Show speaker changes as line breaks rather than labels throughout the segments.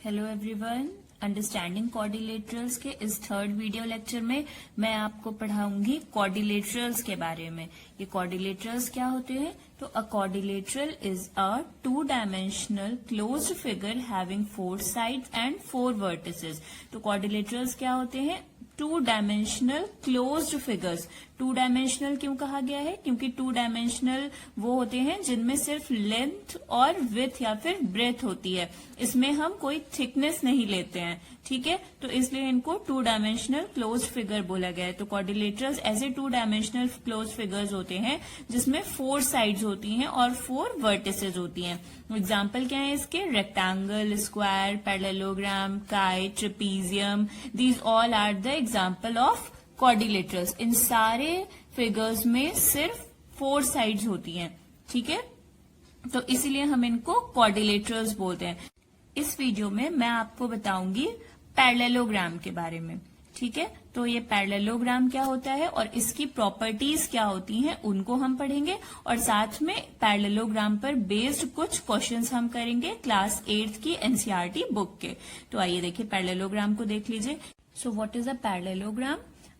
Hello everyone, understanding quadrilaterals के इस third video lecture में मैं आपको पढ़ाऊंगी क्वाड्रिलेटरल्स के बारे में। ये क्वाड्रिलेटरल्स क्या होते हैं? तो अ quadrilateral is a two dimensional closed figure having 4 sides and 4 vertices. तो क्वाड्रिलेटरल्स क्या होते हैं? Two dimensional closed figures. Two dimensional क्यों कहा गया है? क्योंकि टू डायमेंशनल वो होते हैं जिनमें सिर्फ लेंथ और विड्थ या फिर ब्रेथ होती है, इसमें हम कोई थिकनेस नहीं लेते हैं, ठीक है। तो इसलिए इनको टू डायमेंशनल क्लोज्ड फिगर बोला गया है। तो क्वाड्रिलेटरल्स ऐसे टू डायमेंशनल क्लोज्ड फिगर्स होते हैं जिसमें 4 साइड्स होती हैं और 4 वर्टिसेस होती हैं। एग्जाम्पल क्या है इसके? Rectangle, square, parallelogram, kite, trapezium, these all are the example of quadrilaterals. इन सारे फिगर्स में सिर्फ 4 साइड्स होती हैं, ठीक है। तो इसीलिए हम इनको क्वाड्रिलेटरल्स बोलते हैं। इस वीडियो में मैं आपको बताऊंगी पैरेललोग्राम के बारे में, ठीक है। तो ये पैरेललोग्राम क्या होता है और इसकी प्रॉपर्टीज क्या होती हैं उनको हम पढ़ेंगे, और साथ में पैरेललोग्राम पर बेस्ड कुछ क्वेश्चंस हम करेंगे क्लास 8th की एनसीईआरटी बुक के। तो आइए देखिए पैरेललोग्राम को देख लीजिए। So what is a parallelogram?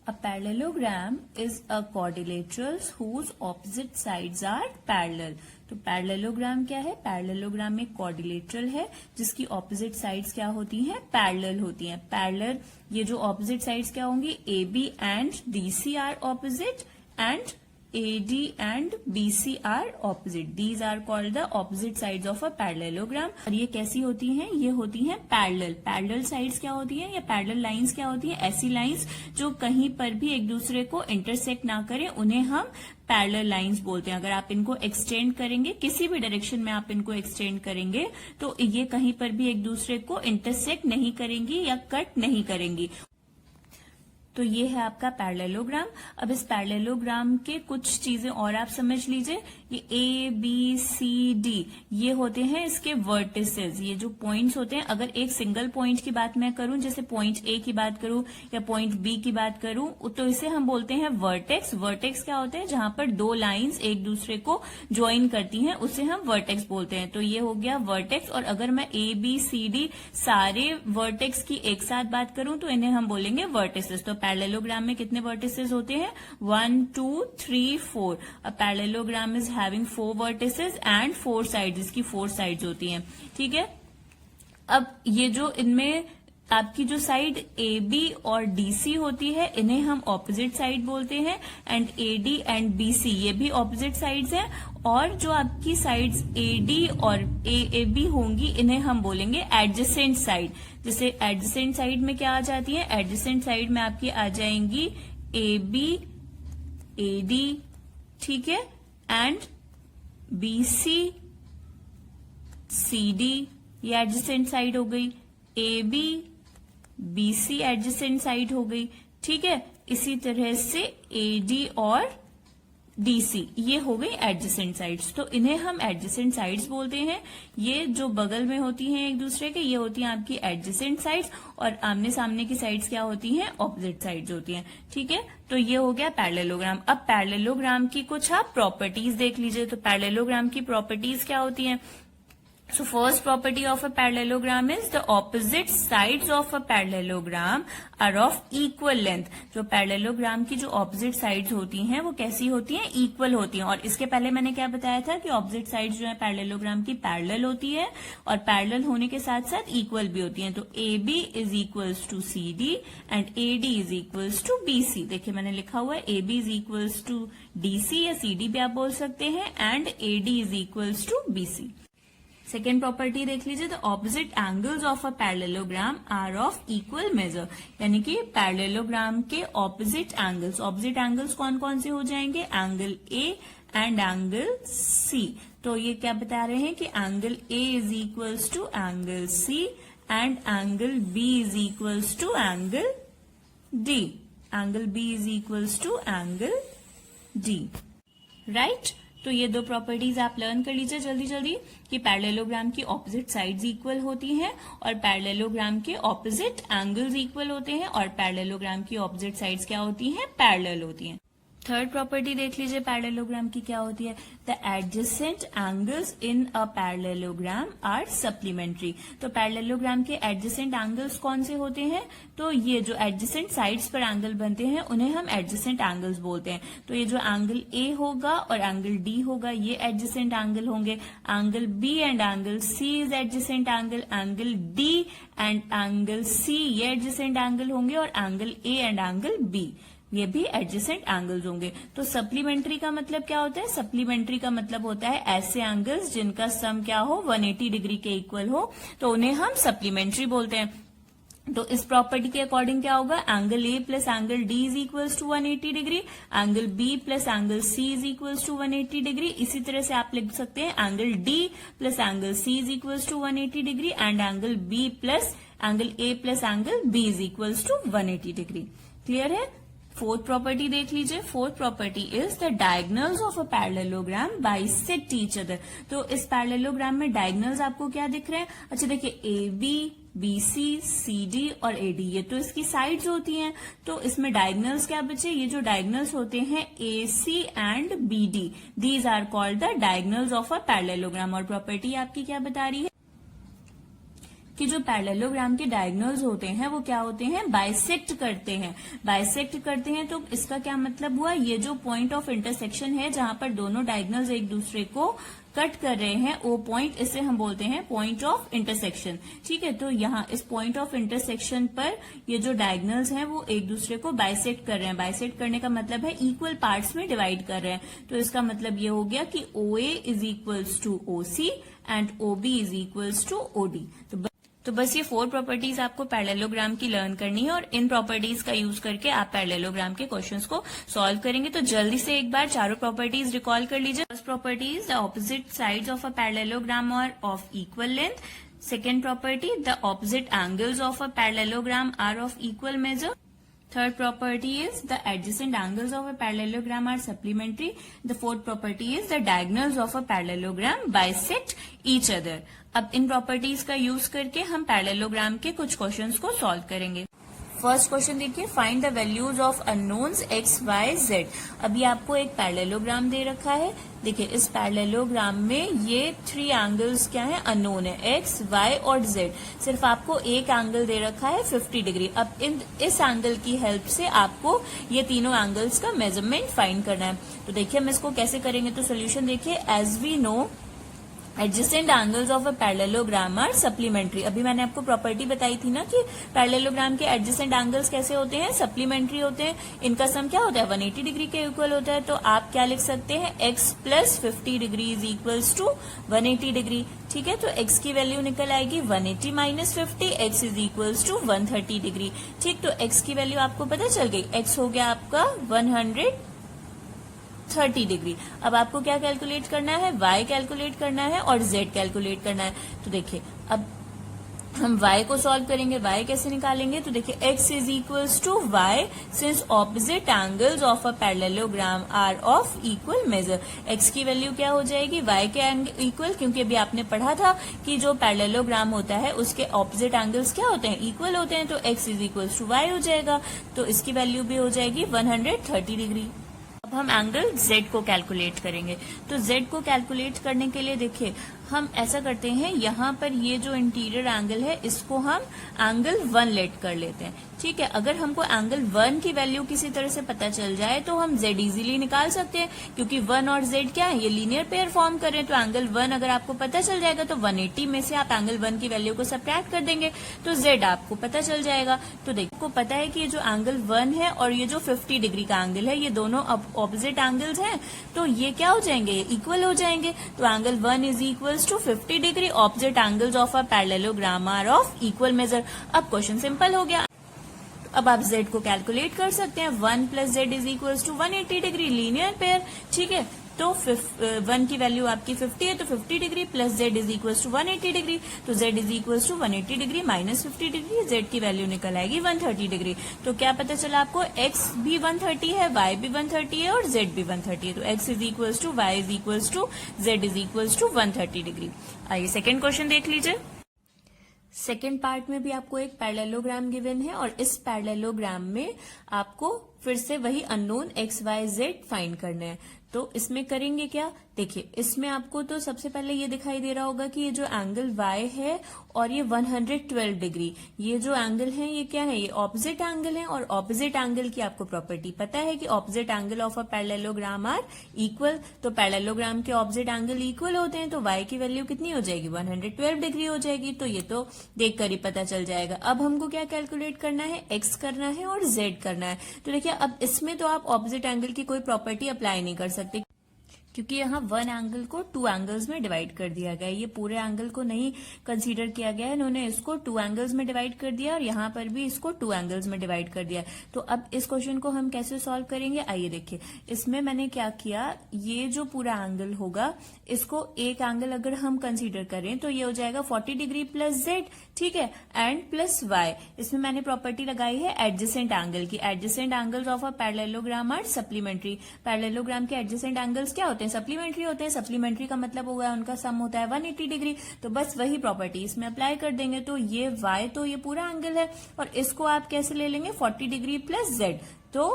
A parallelogram is a quadrilateral whose opposite sides are parallel. तो पैरेललोग्राम क्या है? पैरेललोग्राम एक क्वाड्रिलेटरल है जिसकी ऑपोजिट साइड्स क्या होती हैं? पैरेलल होती हैं। पैरेलल, ये जो ऑपोजिट साइड्स क्या होंगी? AB and DC are opposite and AD and BC are opposite. These are called the opposite sides of a parallelogram. और ये कैसी होती हैं? ये होती हैं पैरेलल। पैरेलल साइड्स क्या होती हैं या पैरेलल लाइंस क्या होती हैं? ऐसी लाइंस जो कहीं पर भी एक दूसरे को इंटरसेक्ट ना करें, उन्हें हम पैरेलल लाइंस बोलते हैं। अगर आप इनको एक्सटेंड करेंगे, किसी भी डायरेक्शन में आप इनको एक्सटेंड करेंगे, तो ये कहीं पर भी एक दूसरे को इंटरसेक्ट नहीं करेंगी या कट नहीं करेंगी। तो ये है आपका पैरेललोग्राम। अब इस पैरेललोग्राम के कुछ चीजें और आप समझ लीजिए। ये A, B, C, D ये होते हैं इसके वर्टिसेस। ये जो पॉइंट्स होते हैं, अगर एक सिंगल पॉइंट की बात मैं करूं, जैसे पॉइंट A की बात करूं या पॉइंट B की बात करूं, तो इसे हम बोलते हैं वर्टेक्स। वर्टेक्स क्या होते हैं? जहां पर दो लाइंस एक दूसरे को ज्वाइन करती हैं, उसे हम वर्टेक्स बोलते हैं। तो ये हो गया वर्टेक्स। और अगर मैं A, B, C, D सारे वर्टेक्स की एक साथ बात करूं तो इन्हें हम बोलेंगे वर्टिसेस। तो पैरेललोग्राम में कितने वर्टिसेस होते हैं? 1, 2, 3, 4। A parallelogram is having 4 vertices and 4 sides. इसकी 4 साइड्स होती हैं, ठीक है। अब ये जो इनमें आपकी जो साइड AB और DC होती है, इन्हें हम ऑपोजिट साइड बोलते हैं। एंड AD एंड BC ये भी ऑपोजिट साइड्स हैं। और जो आपकी साइड्स AD और AAB होंगी, इन्हें हम बोलेंगे एडजेसेंट साइड। जैसे एडजेसेंट साइड में क्या आ जाती है? एडजेसेंट साइड में आपकी आ जाएंगी AB, AD, ठीक है, एंड BC, CD ये एडजेसेंट साइड हो गई। AB, BC एडजेसेंट साइड हो गई, ठीक है। इसी तरह से AD और DC ये हो गई एडजेसेंट साइड्स। तो इन्हें हम एडजेसेंट साइड्स बोलते हैं। ये जो बगल में होती हैं एक दूसरे के, ये होती हैं आपकी एडजेसेंट साइड्स, और आमने सामने की साइड्स क्या होती हैं? ऑपोजिट साइड्स होती हैं, ठीक है। तो ये हो गया पैरेललोग्राम। अब पैरेललोग्राम की कुछ आप प्रॉपर्टीज देख लीजिए। तो पैरेललोग्राम की प्रॉपर्टीज क्या होती हैं? So first property of a parallelogram is the opposite sides of a parallelogram are of equal length. जो पैरेललोग्राम की जो opposite sides होती हैं वो कैसी होती हैं? Equal होती हैं। और इसके पहले मैंने क्या बताया था कि opposite sides जो है पैरेललोग्राम की पैरेलल होती है, और पैरेलल होने के साथ साथ equal भी होती हैं। तो AB is equals to CD and AD is equals to BC। देखिए मैंने लिखा हुआ है AB is equals to DC या CD भी आप बोल सकते हैं, and AD is equals to BC। Second property देख लीजिए। The opposite angles of a parallelogram are of equal measure. यानी कि पैरेललोग्राम के ऑपोजिट एंगल्स कौन कौन से हो जाएंगे? Angle A and angle C। तो ये क्या बता रहे हैं कि angle A is equals to angle C and angle B is equals to angle D। Angle B is equals to angle D, right. तो ये दो प्रॉपर्टीज आप लर्न कर लीजिए जल्दी जल्दी कि पैरेललोग्राम की ऑपोजिट साइड्स इक्वल होती हैं और पैरेललोग्राम के ऑपोजिट एंगल्स इक्वल होते हैं और पैरेललोग्राम की ऑपोजिट साइड्स क्या होती हैं? पैरेलल होती हैं। थर्ड प्रॉपर्टी देख लीजिए पैरेललोग्राम की क्या होती है। The adjacent angles in a parallelogram are supplementary. तो पैरेललोग्राम के एडजेसेंट एंगल्स कौन से होते हैं, तो ये जो एडजेसेंट साइड्स पर एंगल बनते हैं उन्हें हम एडजेसेंट एंगल्स बोलते हैं। तो ये जो एंगल ए होगा और एंगल डी होगा ये एडजेसेंट एंगल होंगे। Angle B and angle C is adjacent angle. Angle D and angle C ये एडजेसेंट एंगल होंगे और angle A and angle B ये भी एडजेसेंट एंगल्स होंगे। तो सप्लीमेंट्री का मतलब क्या होता है, सप्लीमेंट्री का मतलब होता है ऐसे एंगल्स जिनका सम क्या हो 180 डिग्री के इक्वल हो, तो उन्हें हम सप्लीमेंट्री बोलते हैं। तो इस प्रॉपर्टी के अकॉर्डिंग क्या होगा, angle A plus angle D is equals to 180 degree, angle B plus angle C is equals to 180 degree. इसी तरह से आप लिख सकते हैं angle D plus angle C is equals to 180 degree and angle B plus angle A plus angle B is equals to 180 degree. Clear है। Fourth property देख लीजिए। Fourth property is the diagonals of a parallelogram bisect each other. तो इस parallelogram में diagonals आपको क्या दिख रहे हैं, अच्छा देखिए A B, B C, C D और ए डी ये तो इसकी साइड्स होती हैं। तो इसमें डायगोनल्स क्या बचे, ये जो डायगोनल्स होते हैं A C and B D, these are called the diagonals of a parallelogram. और प्रॉपर्टी आपकी क्या बता रही है कि जो पैरेललोग्राम के डायगोनल्स होते हैं वो क्या होते हैं, बाइसेक्ट करते हैं। बाइसेक्ट करते हैं तो इसका क्या मतलब हुआ, ये जो पॉइंट ऑफ इंटरसेक्शन है जहां पर दोनों डायगोनल्स एक दूसरे को कट कर रहे हैं वो पॉइंट, इसे हम बोलते हैं पॉइंट ऑफ इंटरसेक्शन। ठीक है, तो यहाँ इस पॉइंट ऑफ इंटरसेक्शन पर ये जो डायगोनल्स हैं वो एक दूसरे को बाइसेक्ट कर रहे हैं। बाइसेक्ट करने का मतलब है इक्वल पार्ट्स में डिवाइड कर रहे हैं। तो इसका मतलब ये हो गया कि O A is equals to O C and O B is equals to O D. तो बस ये 4 प्रॉपर्टीज आपको पैरेललोग्राम की लर्न करनी है और इन प्रॉपर्टीज का यूज करके आप पैरेललोग्राम के क्वेश्चंस को सॉल्व करेंगे। तो जल्दी से एक बार चारों प्रॉपर्टीज रिकॉल कर लीजिए। First properties, the opposite sides of a parallelogram are of equal length. Second property, the opposite angles of a parallelogram are of equal measure. Third property is the adjacent angles of a parallelogram are supplementary. The fourth property is the diagonals of a parallelogram bisect each other. अब इन properties का use करके हम parallelogram के कुछ questions को solve करेंगे। First question देखिए, find the values of unknowns x Y z. अभी आपको एक पैरेललोग्राम दे रखा है। देखिए इस पैरेललोग्राम में ये 3 एंगल्स क्या है, अननोन है, एक्स वाई और जेड। सिर्फ आपको एक एंगल दे रखा है 50 डिग्री। अब इस एंगल की हेल्प से आपको ये तीनों एंगल्स का मेजरमेंट फाइंड करना है। तो देखिए हम इसको कैसे करेंगे, तो सोल्यूशन देखिए, as we know adjacent angles of a parallelogram are supplementary. अभी मैंने आपको प्रॉपर्टी बताई थी ना कि पैरेललोग्राम के एडजेसेंट एंगल्स कैसे होते हैं, सप्लीमेंट्री होते हैं। इनका सम क्या होता है, 180 डिग्री के इक्वल होता है। तो आप क्या लिख सकते हैं, x plus 50 degree is equals to 180 degree. ठीक है, तो x की वैल्यू निकल आएगी 180 minus 50, x is equals to 130 degree. ठीक, तो x की वैल्यू आपको पता चल गई, x हो गया आपका 130 डिग्री। अब आपको क्या कैलकुलेट करना है, y कैलकुलेट करना है और z कैलकुलेट करना है। तो देखिए अब हम y को सॉल्व करेंगे। y कैसे निकालेंगे, तो देखिए x is equals to y since opposite angles of a parallelogram are of equal measure. x की वैल्यू क्या हो जाएगी, y के इक्वल, क्योंकि अभी आपने पढ़ा था कि जो पैरेललोग्राम होता है उसके ऑपोजिट एंगल्स क्या होते हैं, इक्वल होते हैं। तो x is equals to y हो जाएगा। तो इसकी वैल्यू भी हो जाएगी 130 डिग्री। अब हम एंगल Z को कैलकुलेट करेंगे। तो Z को कैलकुलेट करने के लिए देखिए हम ऐसा करते हैं, यहाँ पर ये जो इंटीरियर एंगल है इसको हम एंगल 1 लेट कर लेते हैं। ठीक है, अगर हमको एंगल 1 की वैल्यू किसी तरह से पता चल जाए तो हम Z इजीली निकाल सकते हैं, क्योंकि 1 और Z क्या है, ये लीनियर पेयर फॉर्म कर रहे हैं। तो एंगल 1 अगर आपको पता चल जाएगा तो 180 में से आप एंगल 1 की वैल्यू को सबट्रैक्ट कर देंगे तो Z आपको पता चल जाएगा। तो देखो आपको पता है कि ये जो एंगल 1 है और ये जो 50 डिग्री का एंगल है, ये दोनों ऑपोजिट एंगल्स हैं, तो ये क्या हो जाएंगे, इक्वल हो जाएंगे। तो angle 1 is equal to 50 degree, opposite angles of a parallelogram are of equal measure. अब क्वेश्चन सिंपल हो गया। अब आप Z को कैलकुलेट कर सकते हैं। 1 plus Z is equal to 180 degree, linear pair. ठीक है, तो 1 की वैल्यू आपकी 50 है, तो 50 degree plus Z is equal to 180 degree. तो Z is equal to 180 degree minus 50 degree, Z की वैल्यू निकल आएगी 130 डिग्री। तो क्या पता चला आपको, X भी 130 है, Y भी 130 है और Z भी 130 है। तो X is equal to Y is equal to Z is equal to 130 degree. आइए सेकेंड क्वेश्चन देख लीजिए। सेकेंड पार्ट में भी आपको एक पैरेललोग्राम गिवन है और इस पैरेललोग्राम में आपको फिर से वही unknown X Y Z find करना है। तो इसमें करेंगे क्या, देखिए इसमें आपको तो सबसे पहले ये दिखाई दे रहा होगा कि ये जो एंगल y है और ये 112 डिग्री, ये जो एंगल है ये क्या है, ये ऑपोजिट एंगल है। और ऑपोजिट एंगल की आपको प्रॉपर्टी पता है कि opposite angle of a parallelogram are equal. तो पैरेललोग्राम के ऑपोजिट एंगल इक्वल होते हैं, तो y की वैल्यू कितनी हो जाएगी, 112 डिग्री हो जाएगी। तो ये तो देखकर ही पता चल जाएगा। अब हमको क्या कैलकुलेट करना है, x करना है और z करना है। तो देखिए अब इसमें तो आप ऑपोजिट एंगल की कोई प्रॉपर्टी अप्लाई नहीं कर सकते, क्योंकि यहाँ वन एंगल को टू एंगल्स में डिवाइड कर दिया गया है। ये पूरे एंगल को नहीं कंसीडर किया गया है, इन्होंने इसको टू एंगल्स में डिवाइड कर दिया और यहाँ पर भी इसको टू एंगल्स में डिवाइड कर दिया। तो अब इस क्वेश्चन को हम कैसे सॉल्व करेंगे, आइए देखिए। इसमें मैंने क्या किया, ये जो पूरा एंगल होगा इसको एक एंगल अगर हम कंसीडर करें तो ये हो जाएगा 40 डिग्री प्लस जेड, ठीक है, एंड प्लस वाई। इसमें मैंने प्रॉपर्टी लगाई है एडजेसेंट एंगल की। Adjacent angles of a parallelogram are supplementary. Parallelogram के एडजेसेंट एंगल्स क्या होते हैं, सप्लीमेंट्री होते हैं। सप्लीमेंट्री का मतलब होगा उनका सम होता है 180 डिग्री। तो बस वही प्रॉपर्टी इसमें अप्लाई कर देंगे। तो ये y तो ये पूरा एंगल है और इसको आप कैसे ले लेंगे, 40 डिग्री प्लस जेड। तो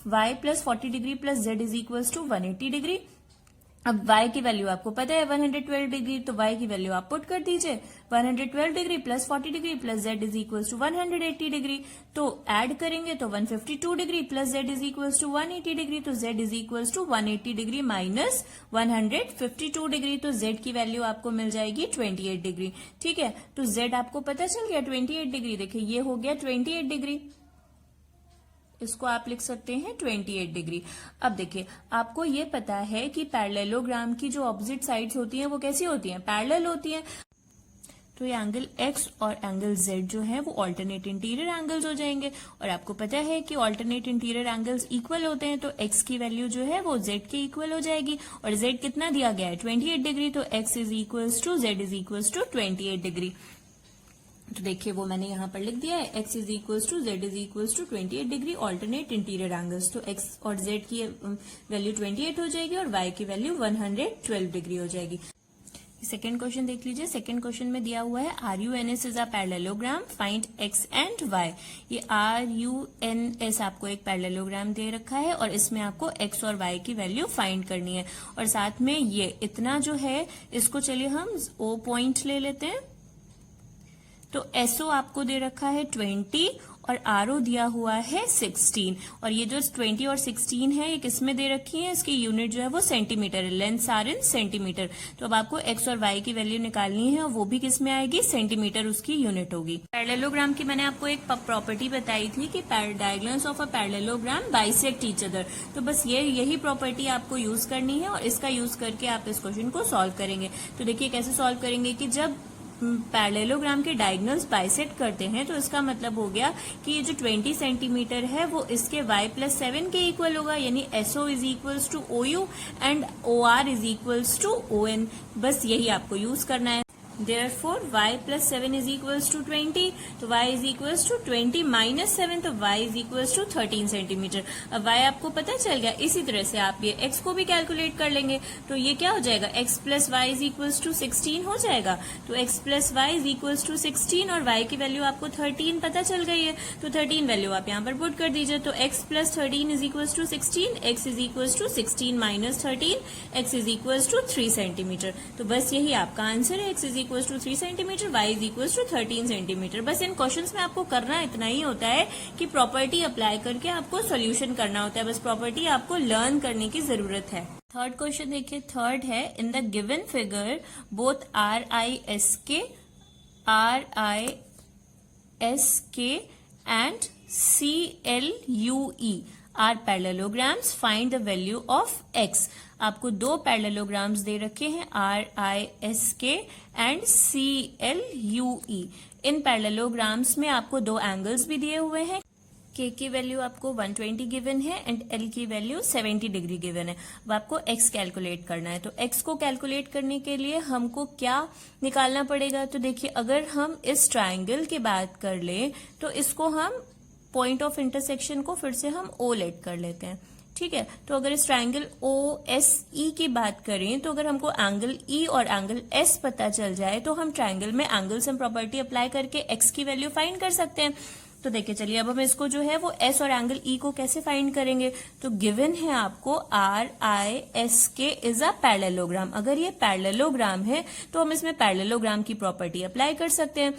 y plus 40 degree plus Z is equal to 180 degree. अब y की वैल्यू आपको पता है 112 डिग्री, तो y की वैल्यू आप पुट कर दीजिए। 112 degree plus 40 degree plus z is equal to 180 degree. तो ऐड करेंगे तो 152 degree plus z is equal to 180 degree. तो z is equal to 180 degree minus 152 degree. तो z की वैल्यू आपको मिल जाएगी 28 डिग्री, ठीक है। तो z आपको पता चल गया 28 डिग्री। देखिए ये हो गया 28 डिग्री, इसको आप लिख सकते हैं 28 डिग्री। अब देखिए आपको ये पता है कि पैरेललोग्राम की जो ऑपोजिट साइड्स होती हैं वो कैसी होती हैं, पैरेलल होती हैं। तो ये एंगल x और एंगल z जो है वो ऑल्टरनेट इंटीरियर एंगल्स हो जाएंगे। और आपको पता है कि ऑल्टरनेट इंटीरियर एंगल्स इक्वल होते हैं, तो x की वैल्यू जो है वो z के इक्वल हो जाएगी। और z कितना दिया गया है, 28 डिग्री। तो x is equals to z is equals to 28 degree. तो देखिए वो मैंने यहाँ पर लिख दिया है, x is equals to z is equals to 28 degree alternate interior angles. तो x और z की वैल्यू 28 हो जाएगी और y की वैल्यू 112 डिग्री हो जाएगी। सेकेंड क्वेश्चन देख लीजिए। सेकेंड क्वेश्चन में दिया हुआ है RUNS is a parallelogram, find x and y। ये RUNS आपको एक पैरेललोग्राम दे रखा है और इसमें आपको x और y की वैल्यू फाइंड करनी है। और साथ में ये इतना जो है इसको चलिए हम O पॉइंट ले लेते हैं। तो SO आपको दे रखा है 20 और RO दिया हुआ है 16। और ये जो 20 और 16 है ये किसमें दे रखी है, इसकी यूनिट जो है वो सेंटीमीटर है, लेंथ्स आर इन सेंटीमीटर। तो अब आपको x और y की वैल्यू निकालनी है और वो भी किसमें आएगी, सेंटीमीटर उसकी यूनिट होगी। पैरेललोग्राम की मैंने आपको एक प्रॉपर्टी बताई थी कि diagonals of a parallelogram bisect each other. तो बस यही प्रॉपर्टी आपको यूज करनी है और इसका यूज करके आप इस क्वेश्चन को सॉल्व करेंगे। तो देखिए कैसे सॉल्व करेंगे कि जब पैरेललोग्राम के डायगोनल्स बाइसेक्ट करते हैं तो इसका मतलब हो गया कि ये जो 20 सेंटीमीटर है वो इसके y प्लस 7 के इक्वल होगा, यानी SO is equals to OU and OR is equals to ON। बस यही आपको यूज करना है। Therefore y plus 7 is equals to 20, तो y is equals to 20 minus 7, तो y is equals to 13 centimetre. अब y आपको पता चल गया। इसी तरह से आप ये x को भी कैलकुलेट कर लेंगे। तो ये क्या हो जाएगा, x plus y is equals to 16 हो जाएगा। तो x plus y is equals to 16 और y की वैल्यू आपको 13 पता चल गई है। तो 13 वैल्यू आप यहाँ पर पुट कर दीजिए। तो x plus 13 is equals to 16, x is equals to 16 minus 13, x is equals to 3 centimetre. तो बस यही आपका आंसर है, x is equals to 3 centimetre, y is equals to 13 centimetre. बस इन क्वेश्चंस में आपको करना इतना ही होता है कि प्रॉपर्टी अप्लाई करके आपको सॉल्यूशन करना होता है। बस प्रॉपर्टी आपको लर्न करने की जरूरत है। थर्ड क्वेश्चन देखिए। थर्ड है, in the given figure both RISK and CLUE are parallelograms, find the value of x। आपको दो पैरेललोग्राम्स दे रखे हैं RISK एंड CLUE। इन पैरेललोग्राम्स में आपको दो एंगल्स भी दिए हुए हैं। k की वैल्यू आपको 120 गिवन है एंड l की वैल्यू 70 डिग्री गिवन है। अब आपको x कैलकुलेट करना है। तो x को कैलकुलेट करने के लिए हमको क्या निकालना पड़ेगा, तो देखिए अगर हम इस ट्राइंगल की बात कर ले तो इसको हम पॉइंट ऑफ इंटरसेक्शन को फिर से हम O लेट कर लेते हैं, ठीक है। तो अगर इस ट्राइंगल OSE की बात करें तो अगर हमको एंगल E और एंगल S पता चल जाए तो हम ट्राइंगल में एंगल सम प्रॉपर्टी अप्लाई करके x की वैल्यू फाइंड कर सकते हैं। तो देखिए चलिए अब हम इसको जो है वो एस और एंगल ई को कैसे फाइंड करेंगे। तो गिवन है आपको आर आई एस के इज अ पैरेललोग्राम। अगर ये पैरेललोग्राम है तो हम इसमें पैरेललोग्राम की प्रॉपर्टी अप्लाई कर सकते हैं।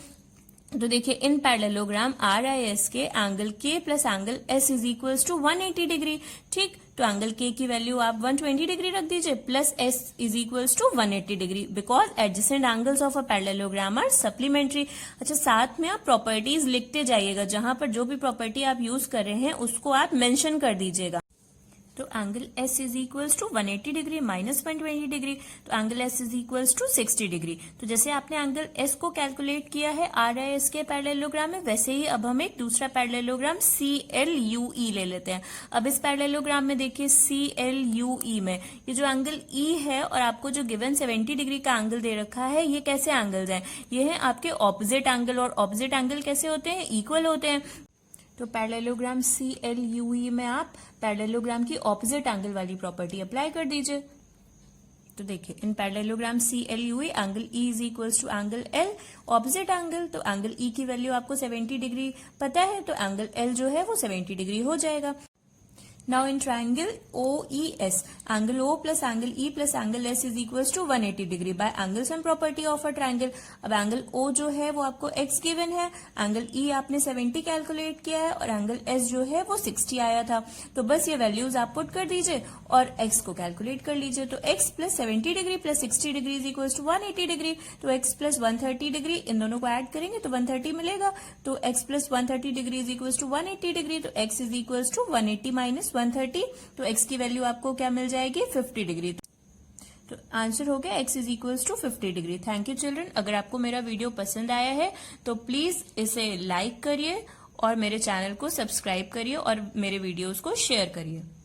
तो देखिए in parallelogram R I S K angle K plus angle S is equals to 180 degree. ठीक, तो एंगल के की वैल्यू आप 120 डिग्री रख दीजिए plus S is equals to 180 degree because adjacent angles of a parallelogram are supplementary. अच्छा, साथ में आप प्रॉपर्टीज लिखते जाइएगा, जहां पर जो भी प्रॉपर्टी आप यूज कर रहे हैं उसको आप मेंशन कर दीजिएगा। तो angle S is equals to 180 degree minus 120 degree, तो angle S is equals to 60 degree. तो जैसे आपने एंगल एस को कैलकुलेट किया है आर आई एस के पैरेललोग्राम में, वैसे ही अब हम एक दूसरा parallelogram C L U E ले लेते हैं। अब इस पैरेललोग्राम में देखिए सी एल यू ई में ये जो एंगल ई है और आपको जो गिवन 70 डिग्री का एंगल दे रखा है, ये कैसे एंगल्स हैं? ये है आपके ऑपोजिट एंगल, और ऑपोजिट एंगल कैसे होते हैं? इक्वल होते हैं। तो parallelogram C L U E में आप पैरेललोग्राम की ऑपोजिट एंगल वाली प्रॉपर्टी अप्लाई कर दीजिए। तो देखिए in parallelogram C L U E angle E is equals to angle L, opposite angle, तो एंगल ई की वैल्यू आपको 70 डिग्री पता है, तो एंगल एल जो है वो 70 डिग्री हो जाएगा। Now in triangle OES, angle O plus angle E plus angle S is equals to 180 degree by angle sum property of a triangle. अब एंगल O जो है वो आपको x गिवन है, एंगल E आपने 70 कैलकुलेट किया है और एंगल S जो है वो 60 आया था। तो बस ये वैल्यूज आप पुट कर दीजिए और x को कैलकुलेट कर लीजिए। तो x plus 70 degree plus 60 degree is equals to 180 degree. तो x प्लस 130 डिग्री, इन दोनों को ऐड करेंगे तो 130 मिलेगा। तो x plus 130 degree is equals to 180 degree. तो x is equals to 180 minus 130, तो x की वैल्यू आपको क्या मिल जाएगी? 50 डिग्री। तो आंसर हो गया x is equals to 50 degree. Thank you children. अगर आपको मेरा वीडियो पसंद आया है तो प्लीज इसे लाइक करिए और मेरे चैनल को सब्सक्राइब करिए और मेरे वीडियोस को शेयर करिए।